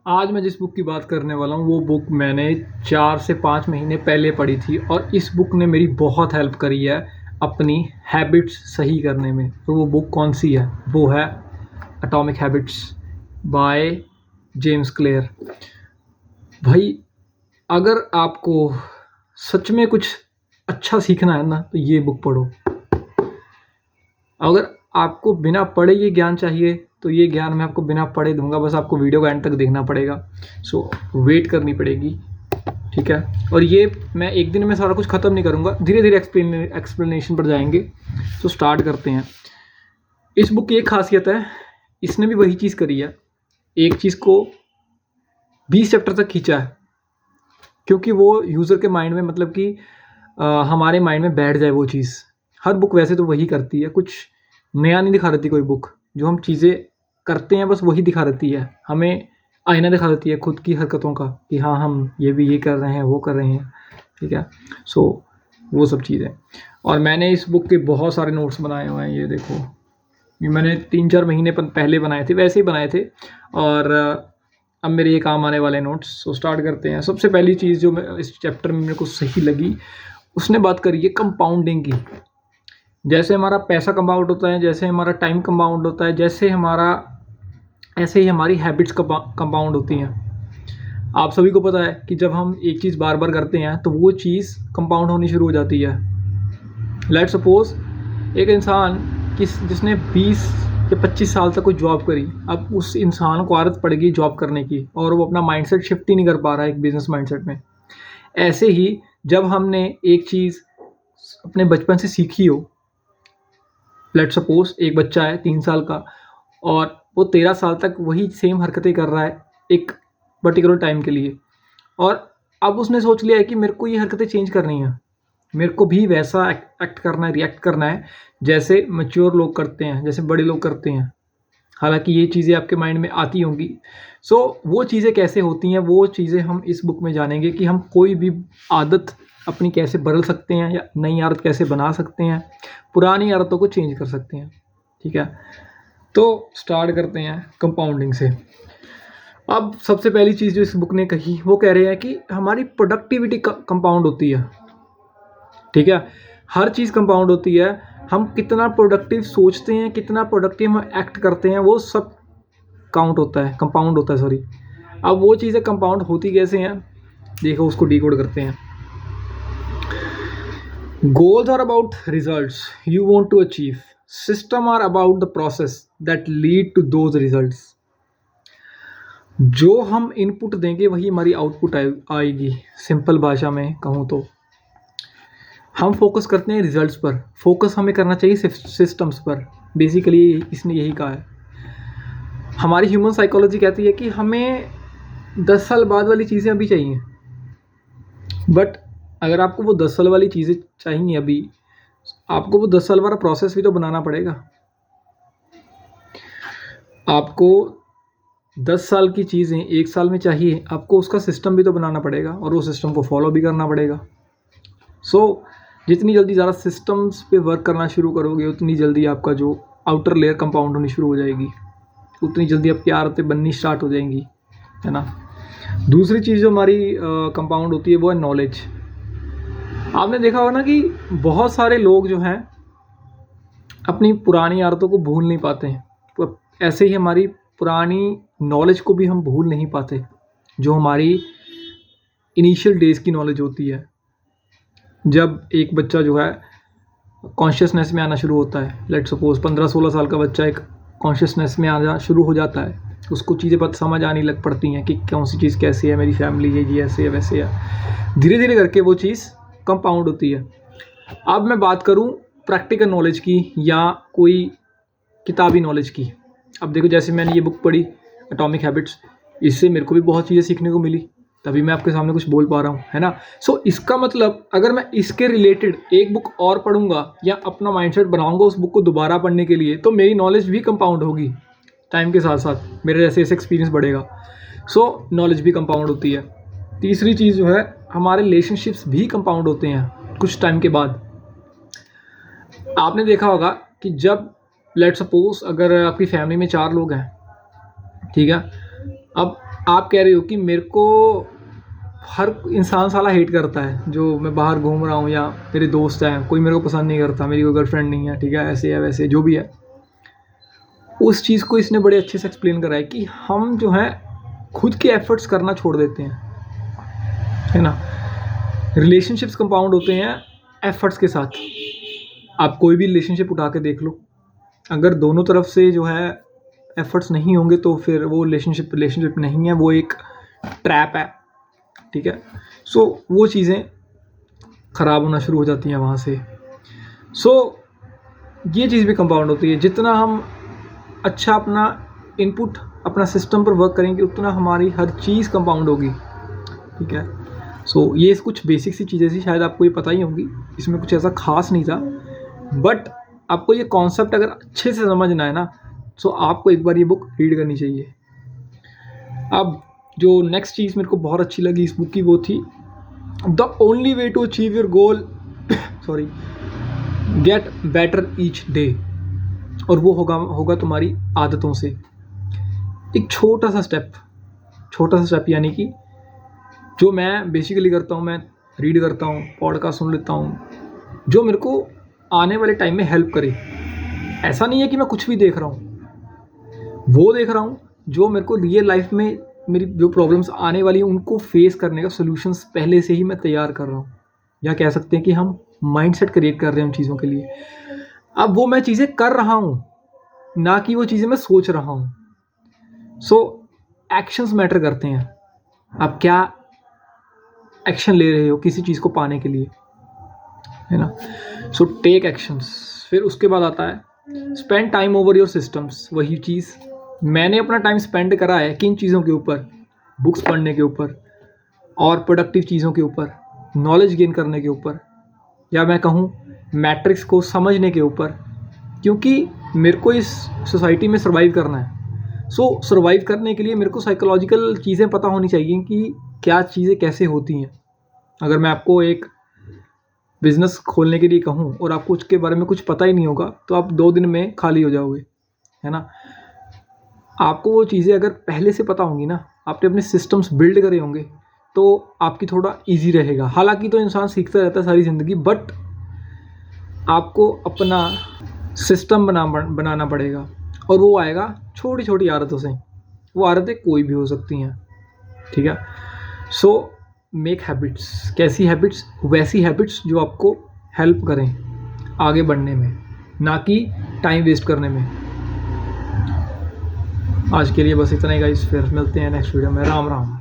आज मैं जिस बुक की बात करने वाला हूँ वो बुक मैंने 4 से 5 महीने पहले पढ़ी थी और इस बुक ने मेरी बहुत हेल्प करी है अपनी हैबिट्स सही करने में। तो वो बुक कौन सी है? वो है atomic habits by James clear. भाई, अगर आपको सच में कुछ अच्छा सीखना है ना तो ये बुक पढ़ो। अगर आपको बिना पढ़े ये ज्ञान चाहिए तो ये ज्ञान मैं आपको बिना पढ़े दूंगा, बस आपको वीडियो का एंड तक देखना पड़ेगा। सो वेट करनी पड़ेगी, ठीक है। और ये मैं एक दिन में सारा कुछ ख़त्म नहीं करूँगा, धीरे धीरे एक्सप्लेनेशन पर जाएंगे। तो स्टार्ट करते हैं। इस बुक की एक खासियत है, इसने भी वही चीज़ करी है, एक चीज़ को 20 चैप्टर तक खींचा है, क्योंकि वो यूज़र के माइंड में मतलब कि हमारे माइंड में बैठ जाए वो चीज़। हर बुक वैसे तो वही करती है, कुछ नया नहीं दिखा देती कोई बुक। जो हम चीज़ें करते हैं बस वही दिखा देती है, हमें आईना दिखा देती है खुद की हरकतों का कि हाँ हम ये भी ये कर रहे हैं, वो कर रहे हैं, ठीक है। सो वो सब चीज़ें। और मैंने इस बुक के बहुत सारे नोट्स बनाए हुए हैं, ये देखो। ये मैंने 3-4 महीने पहले बनाए थे, वैसे ही बनाए थे, और अब मेरे ये काम आने वाले नोट्स। सो स्टार्ट करते हैं। सबसे पहली चीज़ जो मैं इस चैप्टर में मेरे को सही लगी, उसने बात करी है कंपाउंडिंग की। जैसे हमारा पैसा कंपाउंड होता है, जैसे हमारा टाइम कंपाउंड होता है, ऐसे ही हमारी हैबिट्स कंपाउंड होती हैं। आप सभी को पता है कि जब हम एक चीज़ बार बार करते हैं तो वो चीज़ कंपाउंड होनी शुरू हो जाती है। लेट्स सपोज एक इंसान जिसने 20 या 25 साल तक कोई जॉब करी, अब उस इंसान को आदत पड़ गई जॉब करने की और वो अपना माइंडसेट शिफ्ट ही नहीं कर पा रहा है एक बिजनेस माइंडसेट में। ऐसे ही जब हमने एक चीज़ अपने बचपन से सीखी हो, लेट्स सपोज एक बच्चा है 3 साल का और वो 13 साल तक वही सेम हरकतें कर रहा है एक पर्टिकुलर टाइम के लिए, और अब उसने सोच लिया है कि मेरे को ये हरकतें चेंज करनी है, मेरे को भी वैसा एक्ट करना है, रिएक्ट करना है जैसे मैच्योर लोग करते हैं, जैसे बड़े लोग करते हैं। हालांकि ये चीज़ें आपके माइंड में आती होंगी। सो वो चीज़ें कैसे होती हैं, वो चीज़ें हम इस बुक में जानेंगे कि हम कोई भी आदत अपनी कैसे बदल सकते हैं या नई आदत कैसे बना सकते हैं, पुरानी आदतों को चेंज कर सकते हैं, ठीक है। तो स्टार्ट करते हैं कंपाउंडिंग से। अब सबसे पहली चीज़ जो इस बुक ने कही, वो कह रहे हैं कि हमारी प्रोडक्टिविटी कंपाउंड होती है, ठीक है। हर चीज़ कंपाउंड होती है। हम कितना प्रोडक्टिव सोचते हैं, कितना प्रोडक्टिव हम एक्ट करते हैं, वो सब काउंट होता है, कंपाउंड होता है, सॉरी। अब वो चीज़ें कंपाउंड होती कैसे हैं, देखो, उसको डिकोड करते हैं। Goals are about results you want to achieve, system are about the process that lead to those results. जो हम इनपुट देंगे वही हमारी आउटपुट आएगी। सिंपल भाषा में कहूँ तो हम फोकस करते हैं रिजल्ट्स पर, फोकस हमें करना चाहिए सिस्टम्स पर। बेसिकली इसने यही कहा है। हमारी ह्यूमन साइकोलॉजी कहती है कि हमें 10 साल बाद वाली चीज़ें अभी चाहिए, बट अगर आपको वो 10 साल वाली चीज़ें चाहिए अभी, आपको वो 10 साल वाला प्रोसेस भी तो बनाना पड़ेगा। आपको 10 साल की चीज़ें 1 साल में चाहिए, आपको उसका सिस्टम भी तो बनाना पड़ेगा और वो सिस्टम को फॉलो भी करना पड़ेगा। सो जितनी जल्दी ज़्यादा सिस्टम्स पे वर्क करना शुरू करोगे, उतनी जल्दी आपका जो आउटर लेयर कंपाउंड होनी शुरू हो जाएगी, उतनी जल्दी आपकी आदतें बननी स्टार्ट हो जाएंगी, है ना। दूसरी चीज़ जो हमारी कंपाउंड होती है वो है नॉलेज। आपने देखा होगा ना कि बहुत सारे लोग जो हैं अपनी पुरानी आदतों को भूल नहीं पाते हैं, तो ऐसे ही हमारी पुरानी नॉलेज को भी हम भूल नहीं पाते, जो हमारी इनिशियल डेज़ की नॉलेज होती है। जब एक बच्चा जो है कॉन्शियसनेस में आना शुरू होता है, लेट्स सपोज 15-16 साल का बच्चा एक कॉन्शियसनेस में आना शुरू हो जाता है, उसको चीज़ें पता समझ आने लग पड़ती हैं कि कौन सी चीज़ कैसी है, मेरी फैमिली है, ये ऐसे है वैसे है। धीरे धीरे करके वो चीज़ कंपाउंड होती है। अब मैं बात करूँ प्रैक्टिकल नॉलेज की या कोई किताबी नॉलेज की। अब देखो, जैसे मैंने ये बुक पढ़ी एटॉमिक हैबिट्स, इससे मेरे को भी बहुत चीज़ें सीखने को मिली, तभी मैं आपके सामने कुछ बोल पा रहा हूँ, है ना। सो इसका मतलब अगर मैं इसके रिलेटेड एक बुक और पढ़ूंगा या अपना माइंडसेट बनाऊंगा उस बुक को दोबारा पढ़ने के लिए, तो मेरी नॉलेज भी कंपाउंड होगी टाइम के साथ साथ, मेरे जैसे जैसे एक्सपीरियंस बढ़ेगा। सो नॉलेज भी कंपाउंड होती है। तीसरी चीज़ जो है, हमारे रिलेशनशिप्स भी कंपाउंड होते हैं कुछ टाइम के बाद। आपने देखा होगा कि जब लेट्स सपोज अगर आपकी फैमिली में 4 लोग हैं, ठीक है, अब आप कह रहे हो कि मेरे को हर इंसान साला हेट करता है, जो मैं बाहर घूम रहा हूँ या मेरे दोस्त हैं, कोई मेरे को पसंद नहीं करता, मेरी कोई गर्लफ्रेंड नहीं है, ठीक है, ऐसे या वैसे जो भी है। उस चीज़ को इसने बड़े अच्छे से एक्सप्लेन करा है कि हम जो है खुद के एफर्ट्स करना छोड़ देते हैं, है ना। रिलेशनशिप्स कंपाउंड होते हैं एफर्ट्स के साथ। आप कोई भी रिलेशनशिप उठा के देख लो, अगर दोनों तरफ से जो है एफर्ट्स नहीं होंगे तो फिर वो रिलेशनशिप नहीं है, वो एक ट्रैप है, ठीक है। सो वो चीज़ें ख़राब होना शुरू हो जाती हैं वहाँ से। सो ये चीज़ भी कंपाउंड होती है। जितना हम अच्छा अपना इनपुट अपना सिस्टम पर वर्क करेंगे उतना हमारी हर चीज़ कंपाउंड होगी, ठीक है। सो ये कुछ बेसिक सी चीज़ें थी, शायद आपको ये पता ही होंगी, इसमें कुछ ऐसा खास नहीं था, बट आपको ये कॉन्सेप्ट अगर अच्छे से समझना है ना, सो आपको एक बार ये बुक रीड करनी चाहिए। अब जो नेक्स्ट चीज़ मेरे को बहुत अच्छी लगी इस बुक की वो थी the only way to achieve your goal sorry get better each day, और वो होगा तुम्हारी आदतों से। एक छोटा सा स्टेप यानी कि जो मैं बेसिकली करता हूँ, मैं रीड करता हूँ, पॉडकास्ट सुन लेता हूँ, जो मेरे को आने वाले टाइम में हेल्प करे। ऐसा नहीं है कि मैं कुछ भी देख रहा हूँ, वो देख रहा हूँ जो मेरे को रियल लाइफ में मेरी जो प्रॉब्लम्स आने वाली हैं उनको फेस करने का सॉल्यूशंस पहले से ही मैं तैयार कर रहा हूँ, या कह सकते हैं कि हम माइंडसेट क्रिएट कर रहे हैं उन चीज़ों के लिए। अब वो मैं चीज़ें कर रहा हूँ, ना कि वो चीज़ें मैं सोच रहा हूँ। सो एक्शंस मैटर करते हैं, आप क्या एक्शन ले रहे हो किसी चीज़ को पाने के लिए, है ना। So take actions. फिर उसके बाद आता है spend time over your systems. वही चीज़ मैंने अपना टाइम स्पेंड करा है किन चीज़ों के ऊपर, बुक्स पढ़ने के ऊपर और प्रोडक्टिव चीज़ों के ऊपर, नॉलेज गेन करने के ऊपर, या मैं कहूँ मैट्रिक्स को समझने के ऊपर, क्योंकि मेरे को इस सोसाइटी में सर्वाइव करना है। सो सर्वाइव करने के लिए मेरे को साइकोलॉजिकल चीज़ें पता होनी चाहिए कि क्या चीज़ें कैसे होती हैं। अगर मैं आपको एक बिज़नेस खोलने के लिए कहूँ और आपको उसके बारे में कुछ पता ही नहीं होगा तो आप 2 दिन में खाली हो जाओगे, है ना। आपको वो चीज़ें अगर पहले से पता होंगी ना, आपने अपने सिस्टम्स बिल्ड करे होंगे, तो आपकी थोड़ा ईजी रहेगा। हालांकि तो इंसान सीखता रहता है सारी ज़िंदगी, बट आपको अपना सिस्टम बनाना पड़ेगा, और वो आएगा छोटी छोटी आदतों से। वो आदतें कोई भी हो सकती हैं, ठीक है। So make habits. कैसी हैबिट्स? वैसी हैबिट्स जो आपको हेल्प करें आगे बढ़ने में, ना कि टाइम वेस्ट करने में। आज के लिए बस इतना ही गाइस, फिर मिलते हैं नेक्स्ट वीडियो में। राम राम।